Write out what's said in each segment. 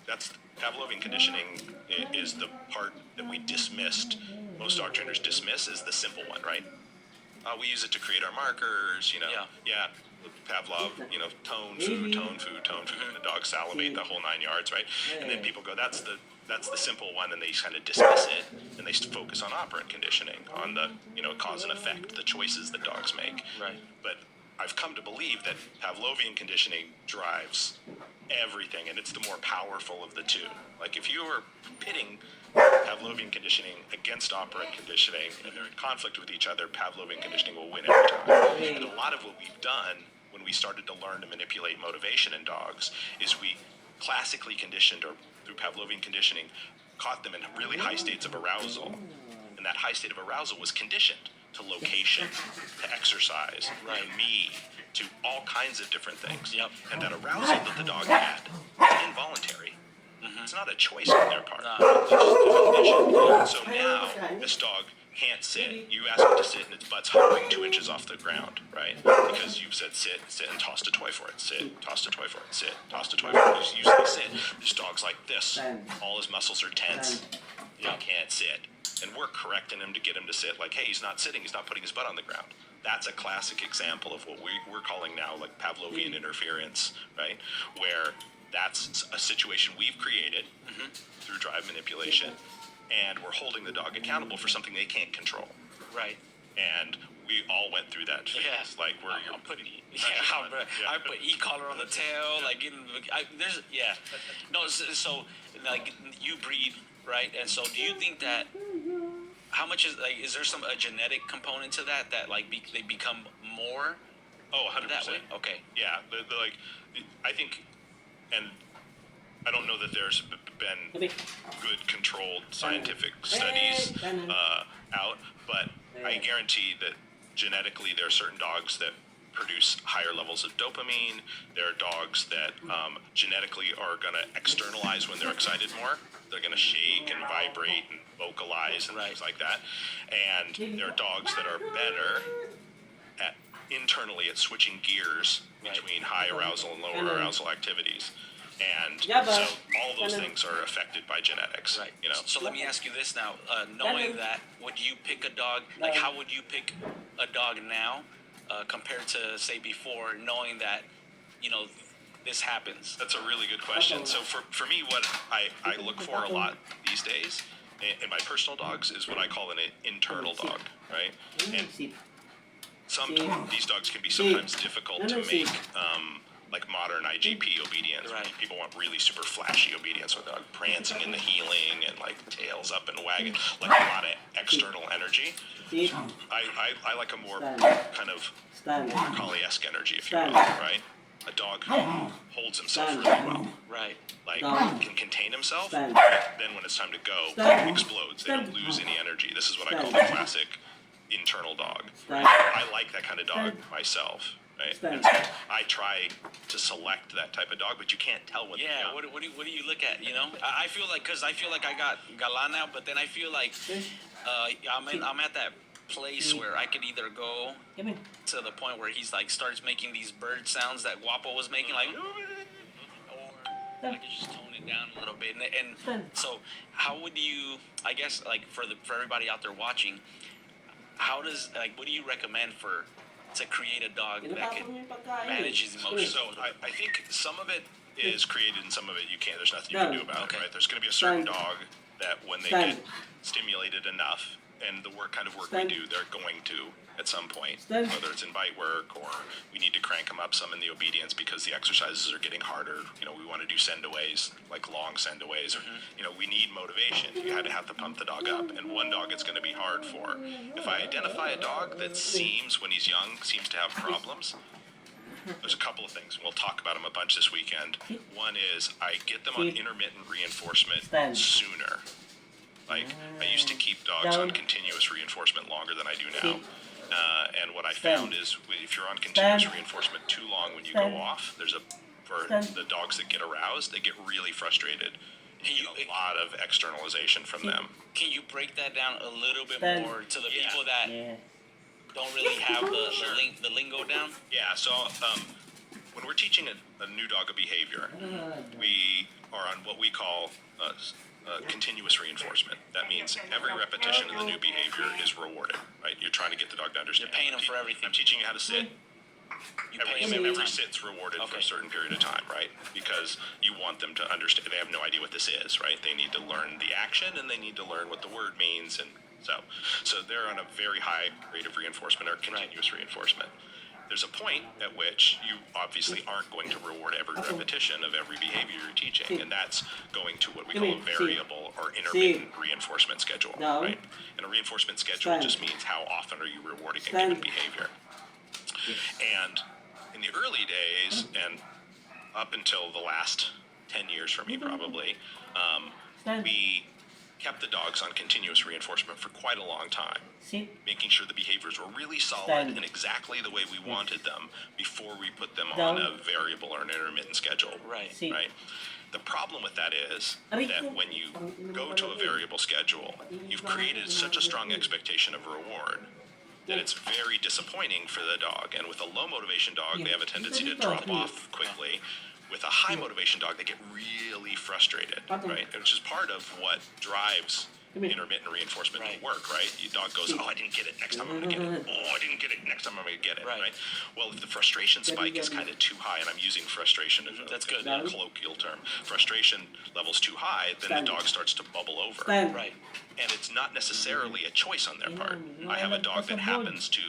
that's Pavlovian conditioning is the part that we dismissed. Most dog trainers dismiss as the simple one, right? We use it to create our markers, Yeah. Pavlov, tone food, tone food, tone food, and the dog salivate the whole 9 yards, right? And then people go, that's the simple one, and they kind of dismiss it, and they focus on operant conditioning, on the cause and effect, the choices that dogs make. Right. But I've come to believe that Pavlovian conditioning drives everything, and it's the more powerful of the two. Like if you were pitting Pavlovian conditioning against operant conditioning, and they're in conflict with each other, Pavlovian conditioning will win every time. And a lot of what we've done when we started to learn to manipulate motivation in dogs is we classically conditioned, or through Pavlovian conditioning, caught them in really high states of arousal. And that high state of arousal was conditioned to location, to exercise, to me, to all kinds of different things. Yep. And that arousal that the dog had is involuntary. It's not a choice on their part. It's just a condition. So now, this dog can't sit. You ask it to sit, and its butt's hovering 2 inches off the ground, right? Because you've said sit, and tossed a toy for it. Sit, tossed a toy for it. Sit, tossed a toy for it. He's usually sit. This dog's like this. All his muscles are tense. He can't sit. And we're correcting him to get him to sit. Like, hey, he's not sitting. He's not putting his butt on the ground. That's a classic example of what we're calling now like Pavlovian interference, right? Where that's a situation we've created through drive manipulation, and we're holding the dog accountable for something they can't control. Right. And we all went through that phase. Yeah. Like where I'll put I put e-collar on the tail. Like no. So like you breed, right? And so do you think that how much is there some a genetic component to that like they become more? Oh, 100%. That way. Okay. Yeah. The like, I think. And I don't know that there's been good controlled scientific studies out, but I guarantee that genetically there are certain dogs that produce higher levels of dopamine. There are dogs that genetically are going to externalize when they're excited more. They're going to shake and vibrate and vocalize and things like that. And there are dogs that are better internally at switching gears between high arousal and lower arousal activities. And so all those things are affected by genetics. Right. So let me ask you this now. Knowing that, would you pick a dog, like how would you pick a dog now compared to, say, before, knowing that, this happens? That's a really good question. So for me, what I look for a lot these days in my personal dogs is what I call an internal dog, right? And these dogs can be sometimes difficult to make like modern IGP obedience. Right. People want really super flashy obedience with a dog prancing in the heeling and like tails up and wagging, like a lot of external energy. I like a more kind of collie-esque energy, if you will, right? A dog who holds himself really well. Right. Like can contain himself, then when it's time to go, explodes. They don't lose any energy. This is what I call the classic internal dog. I like that kind of dog myself. Right? And so I try to select that type of dog, but you can't tell when. Yeah. What do you look at? I feel like I got Galan now, but then I feel like I'm at that place where I could either go to the point where he's like starts making these bird sounds that Guapo was making, like, or I could just tone it down a little bit. And so, how would you? I guess like for everybody out there watching, what do you recommend to create a dog that can manage his emotions? So I think some of it is created and some of it you can't. There's nothing you can do about it, right? There's going to be a certain dog that when they get stimulated enough, and the kind of work we do, they're going to at some point, whether it's in bite work or we need to crank them up some in the obedience because the exercises are getting harder. We want to do send-aways, like long send-aways. We need motivation. You had to have to pump the dog up. And one dog it's going to be hard for. If I identify a dog that when he's young, seems to have problems, there's a couple of things. We'll talk about them a bunch this weekend. One is I get them on intermittent reinforcement sooner. Like, I used to keep dogs on continuous reinforcement longer than I do now. And what I found is if you're on continuous reinforcement too long when you go off, for the dogs that get aroused, they get really frustrated. You get a lot of externalization from them. Can you break that down a little bit more to the people that don't really have the lingo down? Yeah, so when we're teaching a new dog a behavior, we are on what we call continuous reinforcement. That means every repetition of the new behavior is rewarded, right? You're trying to get the dog to understand. You're paying them for everything. I'm teaching you how to sit. You pay them Every sit's rewarded for a certain period of time, right? Because you want them to understand. They have no idea what this is, right? They need to learn the action and they need to learn what the word means, and so they're on a very high rate of reinforcement or continuous reinforcement. There's a point at which you obviously aren't going to reward every repetition of every behavior you're teaching, and that's going to what we call a variable or intermittent reinforcement schedule, right? And a reinforcement schedule just means how often are you rewarding a given behavior. And in the early days, and up until the last 10 years for me probably, we kept the dogs on continuous reinforcement for quite a long time, making sure the behaviors were really solid and exactly the way we wanted them before we put them on a variable or an intermittent schedule. Right. Right. The problem with that is that when you go to a variable schedule, you've created such a strong expectation of reward that it's very disappointing for the dog. And with a low motivation dog, they have a tendency to drop off quickly. With a high motivation dog, they get really frustrated, right? Which is part of what drives intermittent reinforcement to work, right? Your dog goes, oh, I didn't get it, next time I'm gonna get it. Oh, I didn't get it, next time I'm gonna get it, right? Well, if the frustration spike is kind of too high, and I'm using frustration as That's good. a colloquial term, frustration level's too high, then the dog starts to bubble over. Right. And it's not necessarily a choice on their part. I have a dog that happens to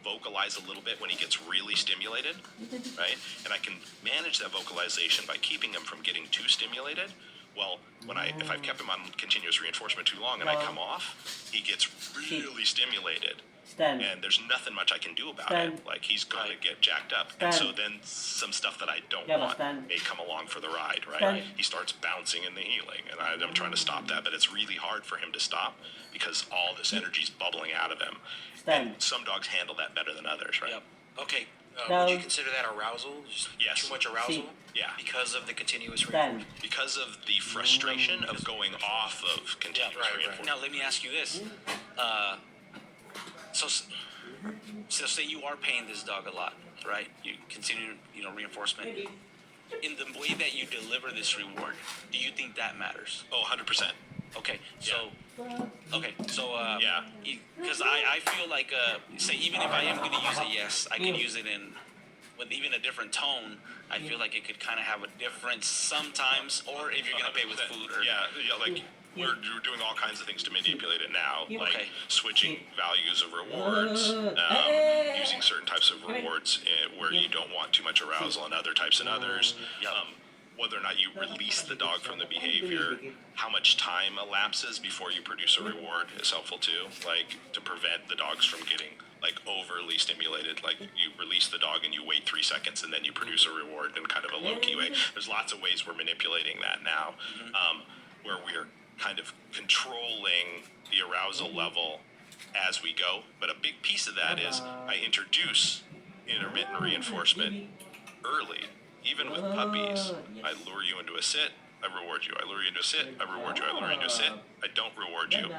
vocalize a little bit when he gets really stimulated, right? And I can manage that vocalization by keeping him from getting too stimulated. Well, if I've kept him on continuous reinforcement too long and I come off, he gets really stimulated. And there's nothing much I can do about it. Like, he's going to get jacked up. And so then some stuff that I don't want may come along for the ride, right? He starts bouncing in the healing, and I'm trying to stop that, but it's really hard for him to stop because all this energy's bubbling out of him. And some dogs handle that better than others, right? Yep. Okay. Would you consider that arousal? Just Yes. Too much arousal? Yeah. Because of the continuous reinforcement? Because of the frustration of going off of continuous reinforcement. Now let me ask you this. So say you are paying this dog a lot, right? You continue, reinforcement. In the way that you deliver this reward, do you think that matters? Oh, 100%. Okay, so Yeah. because I feel like say even if I am going to use a yes, I can use it with even a different tone. I feel like it could kind of have a difference sometimes, or if you're going to pay with food or like we're doing all kinds of things to manipulate it now, like Okay. switching values of rewards, using certain types of rewards where you don't want too much arousal, and other types and others. Whether or not you release the dog from the behavior, how much time elapses before you produce a reward is helpful too, like to prevent the dogs from getting like overly stimulated. Like, you release the dog and you wait 3 seconds and then you produce a reward in kind of a low-key way. There's lots of ways we're manipulating that now, where we're kind of controlling the arousal level as we go. But a big piece of that is I introduce intermittent reinforcement early. Even with puppies, I lure you into a sit, I reward you. I lure you into a sit, I reward you. I lure you into a sit, I don't reward you.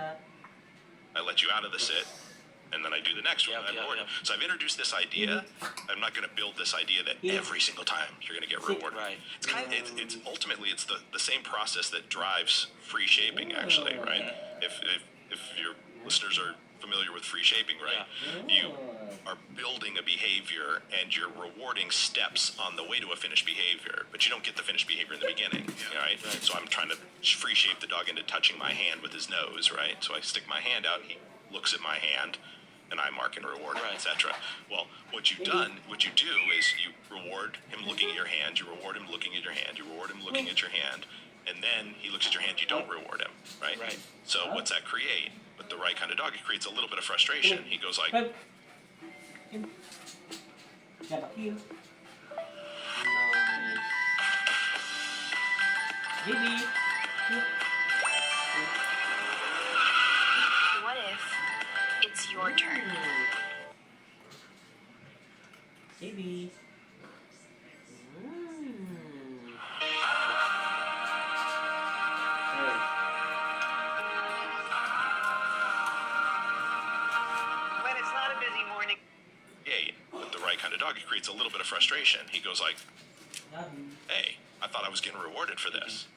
I let you out of the sit, and then I do the next one. And I reward you. So I've introduced this idea. I'm not going to build this idea that every single time you're going to get rewarded. Right. It's kind of, it's ultimately it's the same process that drives free shaping, actually, right? If your listeners are familiar with free shaping, right? You are building a behavior and you're rewarding steps on the way to a finished behavior, but you don't get the finished behavior in the beginning, right? So I'm trying to free shape the dog into touching my hand with his nose, right? So I stick my hand out, he looks at my hand, and I mark and reward, etc. Well, what you do is you reward him looking at your hand, you reward him looking at your hand, you reward him looking at your hand, and then he looks at your hand, you don't reward him, right? So what's that create? With the right kind of dog, it creates a little bit of frustration. He goes like, What if it's your turn? Baby. When it's not a busy morning. hey, with the right kind of dog, it creates a little bit of frustration. He goes like, hey, I thought I was getting rewarded for this.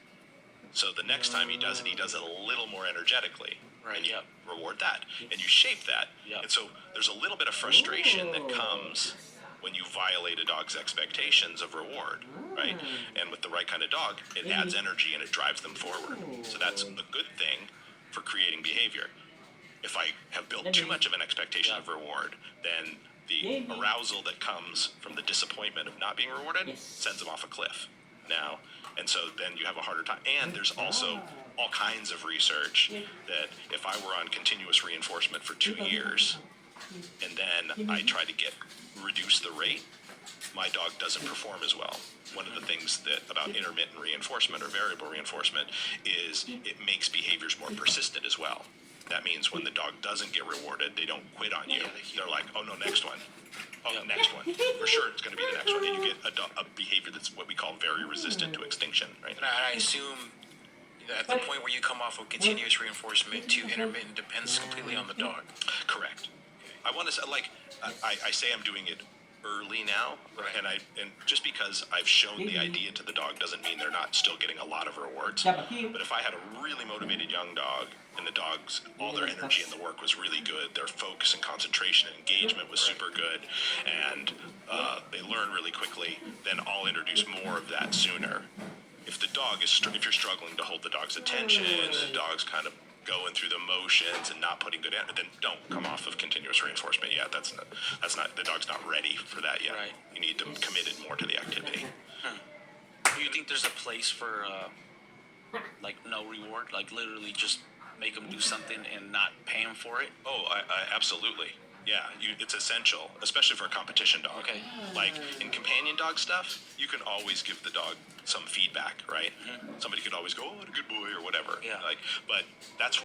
So the next time he does it a little more energetically. Right, And you yep. reward that. And you shape that. Yep. And so there's a little bit of frustration that comes when you violate a dog's expectations of reward, right? And with the right kind of dog, it adds energy and it drives them forward. So that's a good thing for creating behavior. If I have built too much of an expectation of reward, then the arousal that comes from the disappointment of not being rewarded sends them off a cliff. Now, and so then you have a harder time. And there's also all kinds of research that if I were on continuous reinforcement for 2 years, and then I try to reduce the rate, my dog doesn't perform as well. One of the things about intermittent reinforcement or variable reinforcement is it makes behaviors more persistent as well. That means when the dog doesn't get rewarded, they don't quit on you. They're like, oh no, next one. Oh, next one. For sure it's going to be the next one. And you get a behavior that's what we call very resistant to extinction, right? And I assume that the point where you come off of continuous reinforcement to intermittent depends completely on the dog. Correct. I want to say, like, I say I'm doing it early now, Right. and just because I've shown the idea to the dog doesn't mean they're not still getting a lot of rewards. But if I had a really motivated young dog and the dogs, all their energy in the work was really good, their focus and concentration and engagement was super good, and they learn really quickly, then I'll introduce more of that sooner. If the dog if you're struggling to hold the dog's attention, and the dog's kind of going through the motions and not putting good energy, then don't come off of continuous reinforcement yet. That's not the dog's not ready for that yet. Right. You need them committed more to the activity. Do you think there's a place for like no reward, like literally just make them do something and not pay them for it? Oh, I absolutely. Yeah, it's essential, especially for a competition dog. Okay. Like in companion dog stuff, you can always give the dog some feedback, right? Somebody could always go, "Oh, what a good boy," or whatever. Yeah. But that's